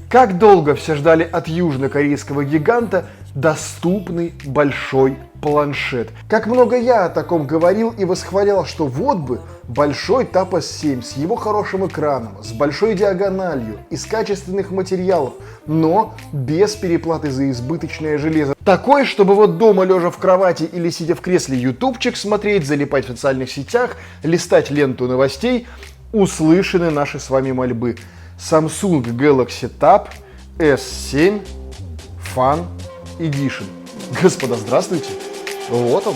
Как долго все ждали от южнокорейского гиганта доступный большой планшет. Как много я о таком говорил и восхвалял, что вот бы большой Tab S7 с его хорошим экраном, с большой диагональю, из качественных материалов, но без переплаты за избыточное железо. Такой, чтобы вот дома лежа в кровати или сидя в кресле ютубчик смотреть, залипать в социальных сетях, листать ленту новостей, услышаны наши с вами мольбы. Samsung Galaxy Tab S7 Fan Edition. Господа, здравствуйте! Вот он!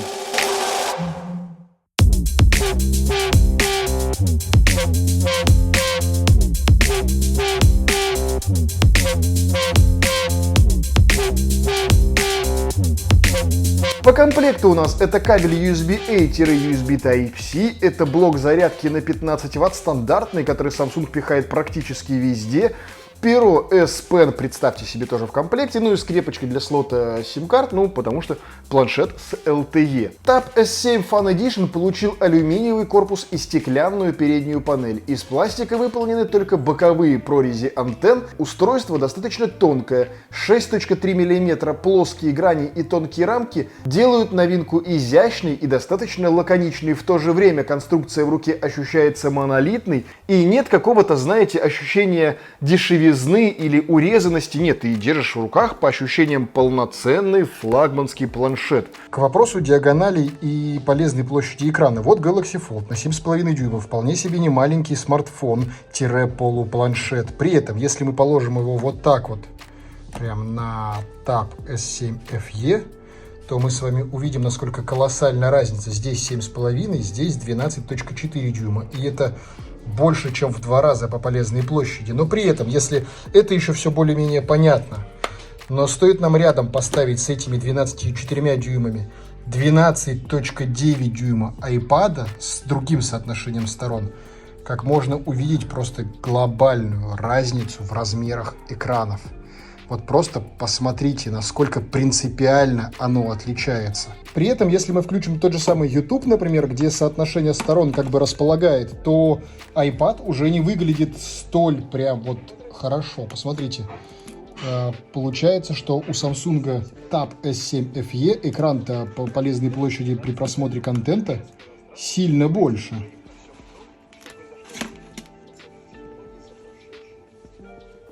По комплекту у нас это кабель USB-A-USB Type-C, это блок зарядки на 15 Вт стандартный, который Samsung пихает практически везде. Перо S Pen, представьте себе, тоже в комплекте, ну и скрепочкой для слота сим-карт, ну потому что планшет с LTE. Tab S7 Fan Edition получил алюминиевый корпус и стеклянную переднюю панель. Из пластика выполнены только боковые прорези антенн. Устройство достаточно тонкое, 6,3 мм, плоские грани и тонкие рамки делают новинку изящной и достаточно лаконичной. В то же время конструкция в руке ощущается монолитной и нет какого-то, знаете, ощущения дешевизны или урезанности. Нет, ты держишь в руках по ощущениям полноценный флагманский планшет. К вопросу диагоналей и полезной площади экрана. Вот Galaxy Fold на 7,5 дюймов. Вполне себе не маленький смартфон-полупланшет. При этом, если мы положим его вот так вот, прям на Tab S7 FE, то мы с вами увидим, насколько колоссальная разница. Здесь 7,5, здесь 12,4 дюйма. И это больше, чем в 2 раза по полезной площади. Но при этом, если это еще все более-менее понятно, но стоит нам рядом поставить с этими 12,4 дюймами 12,9 дюйма iPad с другим соотношением сторон, как можно увидеть просто глобальную разницу в размерах экранов. Вот просто посмотрите, насколько принципиально оно отличается. При этом, если мы включим тот же самый YouTube, например, где соотношение сторон как бы располагает, то iPad уже не выглядит столь прям вот хорошо. Посмотрите, получается, что у Samsung Tab S7 FE экран-то по полезной площади при просмотре контента сильно больше.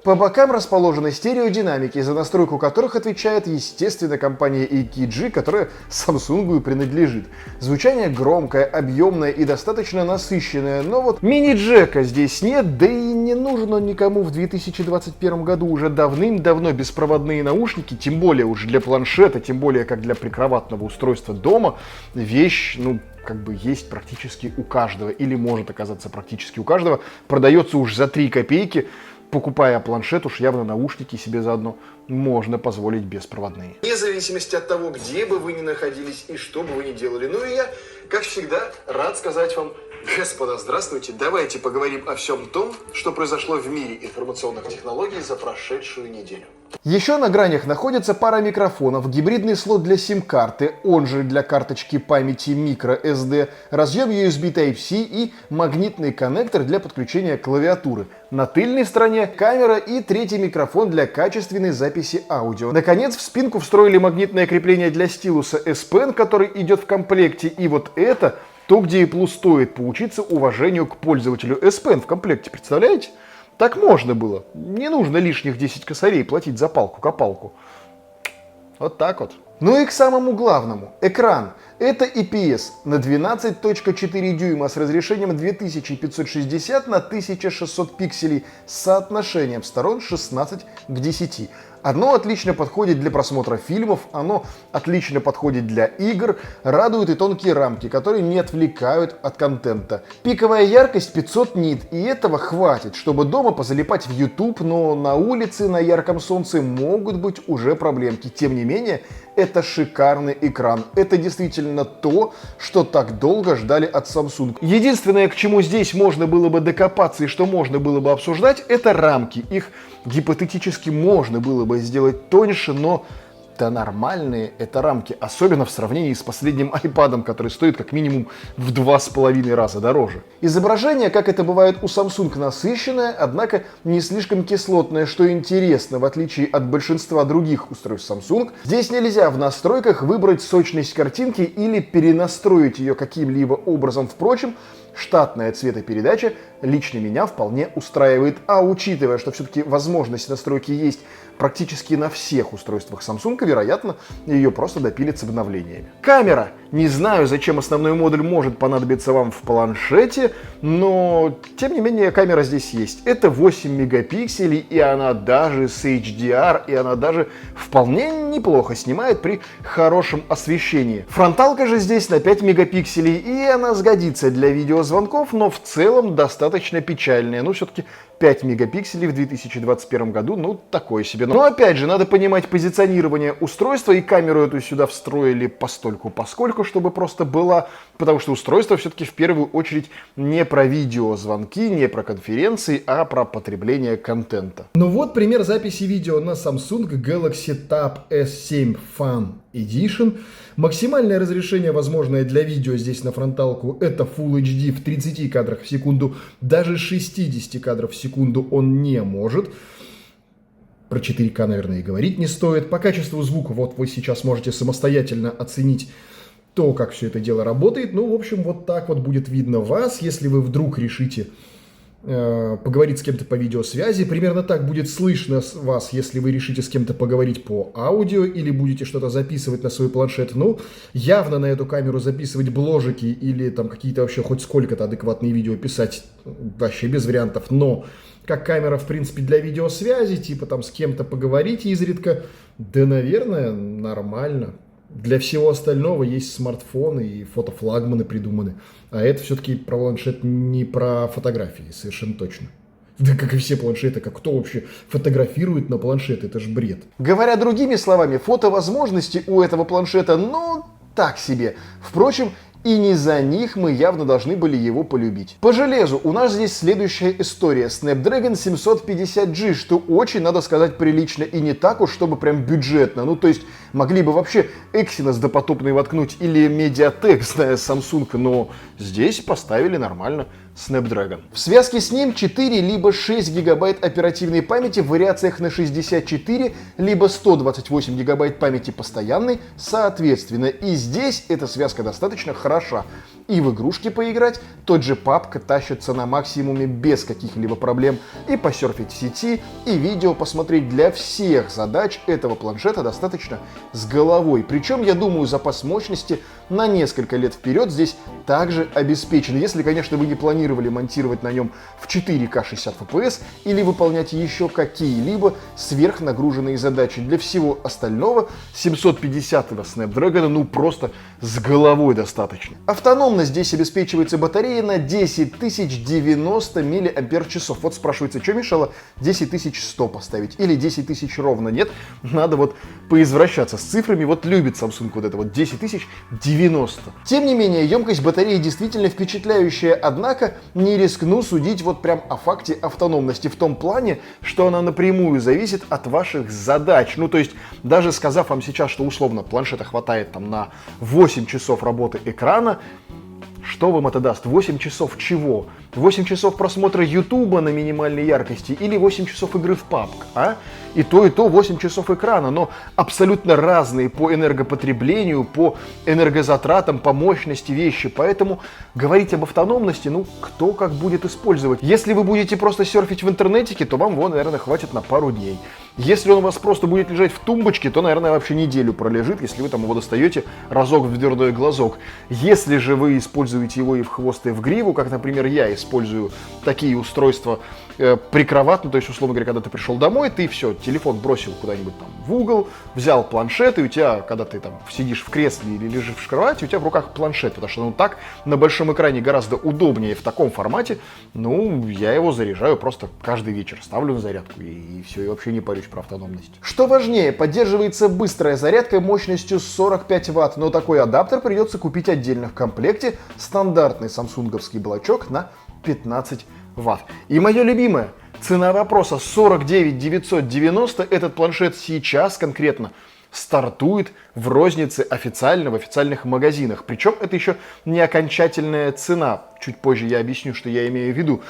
По бокам расположены стереодинамики, за настройку которых отвечает, естественно, компания AKG, которая Samsung принадлежит. Звучание громкое, объемное и достаточно насыщенное, но вот мини-джека здесь нет, да и не нужен он никому в 2021 году. Уже давным-давно беспроводные наушники, тем более уже для планшета, тем более как для прикроватного устройства дома, вещь, как бы есть практически у каждого, или может оказаться практически у каждого, продается уж за 3 копейки. Покупая планшет, уж явно наушники себе заодно можно позволить беспроводные. Вне зависимости от того, где бы вы ни находились и что бы вы ни делали. Ну и я, как всегда, рад сказать вам, господа, здравствуйте. Давайте поговорим о всем том, что произошло в мире информационных технологий за прошедшую неделю. Еще на гранях находится пара микрофонов, гибридный слот для сим-карты, он же для карточки памяти microSD, разъем USB Type-C и магнитный коннектор для подключения клавиатуры. На тыльной стороне камера и третий микрофон для качественной записи аудио. Наконец, в спинку встроили магнитное крепление для стилуса S Pen, который идет в комплекте. И вот это то, где Apple стоит поучиться уважению к пользователю. S Pen в комплекте, представляете? Так можно было. Не нужно лишних 10 косарей платить за палку-копалку. Вот так вот. Ну и к самому главному. Экран. Это IPS на 12,4 дюйма с разрешением 2560 на 1600 пикселей с соотношением сторон 16 к 10. Оно отлично подходит для просмотра фильмов, оно отлично подходит для игр, радуют и тонкие рамки, которые не отвлекают от контента. Пиковая яркость 500 нит, и этого хватит, чтобы дома позалипать в YouTube, но на улице на ярком солнце могут быть уже проблемки. Тем не менее, это шикарный экран. Это действительно то, что так долго ждали от Samsung. Единственное, к чему здесь можно было бы докопаться и что можно было бы обсуждать, это рамки. Их гипотетически можно было бы сделать тоньше, но Да нормальные это рамки, особенно в сравнении с последним iPad'ом, который стоит как минимум в 2,5 раза дороже. Изображение, как это бывает у Samsung, насыщенное, однако не слишком кислотное, что интересно, в отличие от большинства других устройств Samsung. Здесь нельзя в настройках выбрать сочность картинки или перенастроить ее каким-либо образом. Впрочем, штатная цветопередача лично меня вполне устраивает. А учитывая, что все-таки возможность настройки есть практически на всех устройствах Samsung, вероятно, ее просто допилят с обновлениями. Камера. Не знаю, зачем основной модуль может понадобиться вам в планшете, но, тем не менее, камера здесь есть. Это 8 мегапикселей, и она даже с HDR, и она даже вполне неплохо снимает при хорошем освещении. Фронталка же здесь на 5 мегапикселей, и она сгодится для видеозвонков, но в целом достаточно печальная. Ну, все-таки 5 мегапикселей в 2021 году, ну, такое себе. Но, опять же, надо понимать позиционирование устройства, и камеру эту сюда встроили постольку-поскольку, чтобы просто была, потому что устройство все-таки в первую очередь не про видеозвонки, не про конференции, а про потребление контента. Ну вот пример записи видео на Samsung Galaxy Tab S7 Fan Edition. Максимальное разрешение, возможное для видео здесь на фронталку, это Full HD в 30 кадрах в секунду, даже 60 кадров в секунду он не может. Про 4К, наверное, и говорить не стоит. По качеству звука, вот вы сейчас можете самостоятельно оценить то, как все это дело работает. Ну, в общем, вот так вот будет видно вас, если вы вдруг решите поговорить с кем-то по видеосвязи. Примерно так будет слышно вас, если вы решите с кем-то поговорить по аудио или будете что-то записывать на свой планшет. Ну, явно на эту камеру записывать бложики или там какие-то вообще хоть сколько-то адекватные видео писать вообще без вариантов. Но как камера, в принципе, для видеосвязи, типа там с кем-то поговорить изредка, да, наверное, нормально. Для всего остального есть смартфоны и фотофлагманы придуманы. А это все-таки про планшет, не про фотографии, совершенно точно. Да как и все планшеты, как кто вообще фотографирует на планшет, это ж бред. Говоря другими словами, фотовозможности у этого планшета, ну, так себе. Впрочем, и не за них мы явно должны были его полюбить. По железу у нас здесь следующая история. Snapdragon 750G, что очень, надо сказать, прилично и не так уж, чтобы прям бюджетно. Ну, то есть, могли бы вообще Exynos допотопный воткнуть или Mediatek, зная Samsung, но здесь поставили нормально Snapdragon. В связке с ним 4 либо 6 гигабайт оперативной памяти в вариациях на 64, либо 128 гигабайт памяти постоянной, соответственно. И здесь эта связка достаточно хороша. И в игрушки поиграть, тот же PUBG тащится на максимуме без каких-либо проблем. И посерфить в сети, и видео посмотреть. Для всех задач этого планшета достаточно с головой. Причем, я думаю, запас мощности на несколько лет вперед здесь также обеспечен. Если, конечно, вы не планировали монтировать на нем в 4К 60 FPS или выполнять еще какие-либо сверхнагруженные задачи. Для всего остального 750-го Snapdragon ну просто с головой достаточно. Автономность здесь обеспечивается батареей на 10090 мАч. Вот спрашивается, что мешало 10100 поставить или 10000 ровно? Нет, надо вот поизвращаться с цифрами. Вот любит Samsung вот это вот 10090. Тем не менее, емкость батареи действительно впечатляющая, однако не рискну судить вот прям о факте автономности в том плане, что она напрямую зависит от ваших задач. Ну, то есть, даже сказав вам сейчас, что условно планшета хватает там на 8 часов работы экрана, что вам это даст? 8 часов чего? 8 часов просмотра Ютуба на минимальной яркости или 8 часов игры в PUBG, а? И то 8 часов экрана, но абсолютно разные по энергопотреблению, по энергозатратам, по мощности вещи. Поэтому говорить об автономности, ну, кто как будет использовать. Если вы будете просто серфить в интернетике, то вам его, наверное, хватит на пару дней. Если он у вас просто будет лежать в тумбочке, то, наверное, вообще неделю пролежит, если вы там его достаете разок в дверной глазок. Если же вы используете его и в хвост, и в гриву, как, например, я использую такие устройства прикроватно, то есть, условно говоря, когда ты пришел домой, ты все, телефон бросил куда-нибудь там в угол, взял планшет, и у тебя, когда ты там сидишь в кресле или лежишь в кровати, у тебя в руках планшет, потому что, ну, так на большом экране гораздо удобнее в таком формате. Ну, я его заряжаю просто каждый вечер, ставлю на зарядку, и все, и вообще не парюсь про автономность. Что важнее, поддерживается быстрая зарядка мощностью 45 Вт, но такой адаптер придется купить отдельно в комплекте, стандартный самсунговский блочок на 15 Вт. И мое любимое, цена вопроса 49 990, этот планшет сейчас конкретно стартует в рознице официально в официальных магазинах. Причем это еще не окончательная цена. Чуть позже я объясню, что я имею в виду.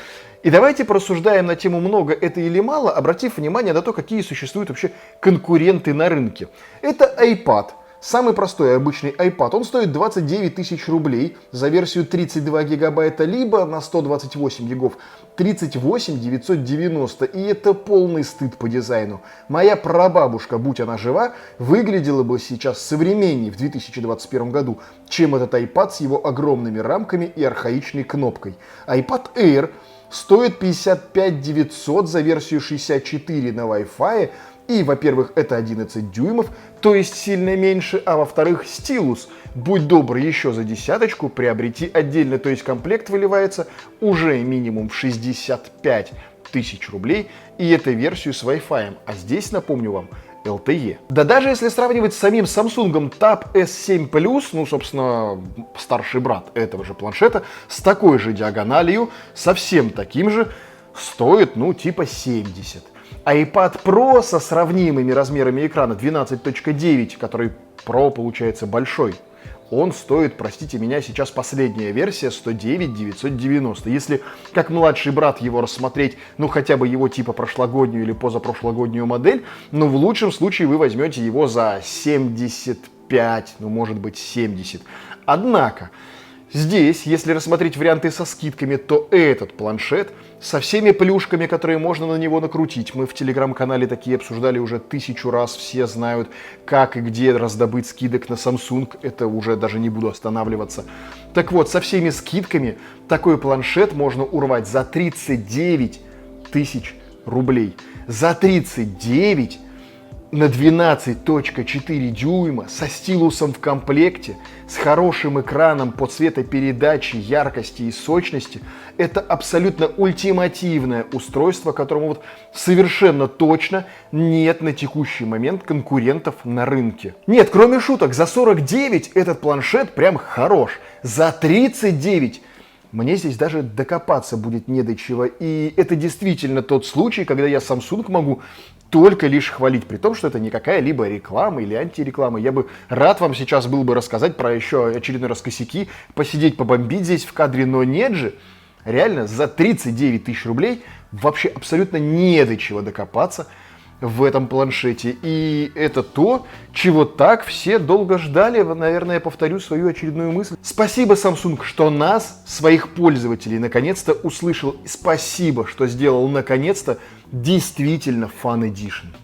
И давайте порассуждаем на тему много это или мало, обратив внимание на то, какие существуют вообще конкуренты на рынке. Это iPad. Самый простой обычный iPad, он стоит 29 тысяч рублей за версию 32 гигабайта, либо на 128 гигов 38 990. И это полный стыд по дизайну. Моя прабабушка, будь она жива, выглядела бы сейчас современней в 2021 году, чем этот iPad с его огромными рамками и архаичной кнопкой. iPad Air стоит 55 900 за версию 64 на Wi-Fi. И, во-первых, это 11 дюймов, то есть сильно меньше, а во-вторых, стилус. Будь добр, еще за десяточку приобрети отдельно, то есть комплект выливается уже минимум в 65 тысяч рублей, и это версию с Wi-Fi. А здесь, напомню вам, LTE. Да даже если сравнивать с самим Samsung Tab S7 Plus, ну, собственно, старший брат этого же планшета, с такой же диагональю, совсем таким же, стоит, ну, типа 70. iPad Pro со сравнимыми размерами экрана 12.9, который Pro получается большой, он стоит, простите меня, сейчас последняя версия 109 990. Если как младший брат его рассмотреть, ну хотя бы его типа прошлогоднюю или позапрошлогоднюю модель, ну в лучшем случае вы возьмете его за 75, ну может быть 70. Однако, здесь, если рассмотреть варианты со скидками, то этот планшет со всеми плюшками, которые можно на него накрутить. Мы в телеграм-канале такие обсуждали уже 1000 раз. Все знают, как и где раздобыть скидок на Samsung. Это уже даже не буду останавливаться. Так вот, со всеми скидками такой планшет можно урвать за 39 тысяч рублей. За 39 на 12.4 дюйма, со стилусом в комплекте, с хорошим экраном по цветопередаче, яркости и сочности. Это абсолютно ультимативное устройство, которому вот совершенно точно нет на текущий момент конкурентов на рынке. Нет, кроме шуток, за 49 этот планшет прям хорош. За 39 мне здесь даже докопаться будет не до чего. И это действительно тот случай, когда я Samsung могу только лишь хвалить, при том, что это не какая-либо реклама или антиреклама. Я бы рад вам сейчас был бы рассказать про еще очередной раз косяки, посидеть, побомбить здесь в кадре, но нет же. Реально, за 39 тысяч рублей вообще абсолютно не до чего докопаться в этом планшете. И это то, чего так все долго ждали. Наверное, я повторю свою очередную мысль. Спасибо, Samsung, что нас, своих пользователей, наконец-то услышал. Спасибо, что сделал наконец-то действительно Fun Edition.